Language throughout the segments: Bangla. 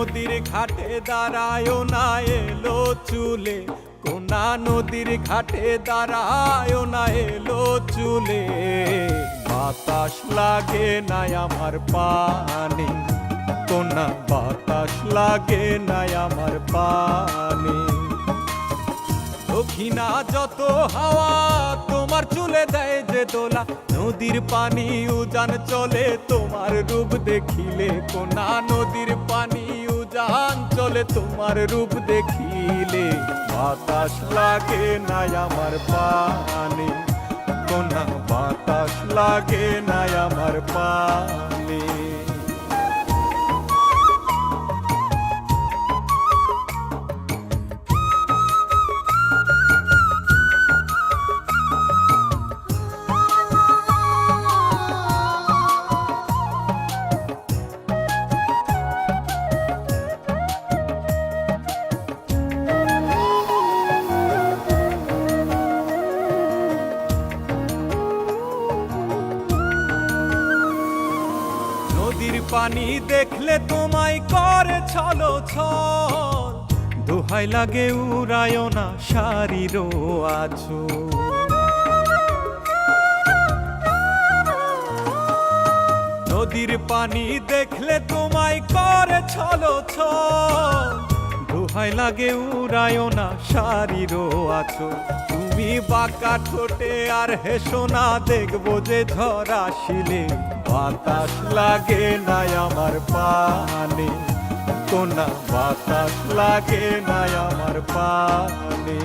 নদীর ঘাটে দাঁড়ায় না এলো চুলে, কোনা নদীর ঘাটে দাঁড়ায় না এলো চুলে। বাতাস লাগে না আমার পানে, কোনা বাতাস লাগে না আমার পানে। দক্ষিণা যত হাওয়া তোমার চুলে দেয় যে দোলা, নদীর পানি উজান চলে তোমার রূপ দেখিলে। কোনা নদীর পানি উজান চলে তোমার রূপ দেখিলে। বাতাস লাগে না আমার পানে, কোনা বাতাস লাগে না আমার পানে। নদীর পানি দেখলে তোমায় করে ছলো ছল, দোহাই লাগে উড়ায় না শাড়ির আছো। নদীর পানি দেখলে তোমায় করে ছলো ছল, দোহাই লাগে উড়ায় না শাড়ির আছো। তুমি বাঁকা ঠোঁটে আর হেসো না, দেখবো যে ঝড় আসিলে। বাতাস লাগে না আমার পানে, কোনা বাতাস লাগে না আমার পানে।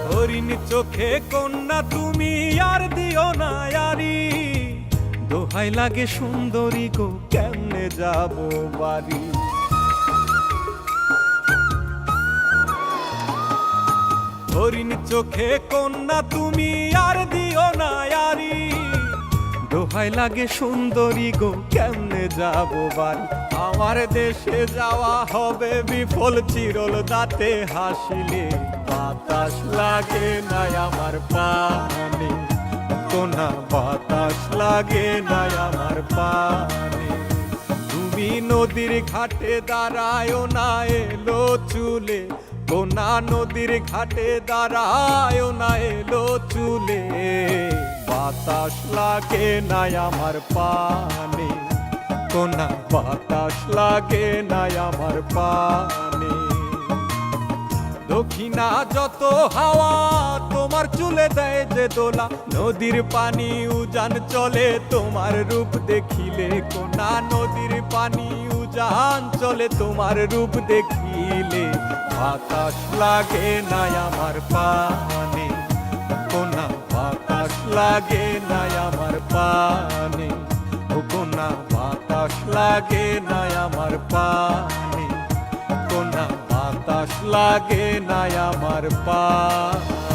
হরিণ চোখে কন্যা তুমি আর দিও না আরি, দোহাই লাগে সুন্দরী গো কেমনে যাব বাড়ি। হরিণ চোখে কন্যা তুমি আর দিও না আরি, দোহাই লাগে সুন্দরী গো কেমনে যাব বাড়ি। আমার দেশে যাওয়া হবে বিফল চিরল দাঁতে হাসিলে। বাতাস লাগে না আমার পানে, কোনা বাতাস লাগে না আমার পানে। তুমি নদীর ঘাটে দাঁড়ায় না এলো চুলে, কোনা নদীর ঘাটে দাঁড়ায় না এলো চুলে। বাতাস লাগে না আমার পানে, কোনা বাতাস লাগে না আমার পানে। দক্ষিণা যত হাওয়া তোমার চুলে দেয় যে দোলা, নদীর পানি উজান চলে তোমার রূপ দেখিলে। কোনা নদীর পানি উজান চলে তোমার রূপ দেখিলে। বাতাস লাগে না আমার পানে, কোনা বাতাস লাগে না আমার পানে। কোনা বাতাস লাগে না আমার পানে, কোনা বাতাস লাগে না আমার পানে।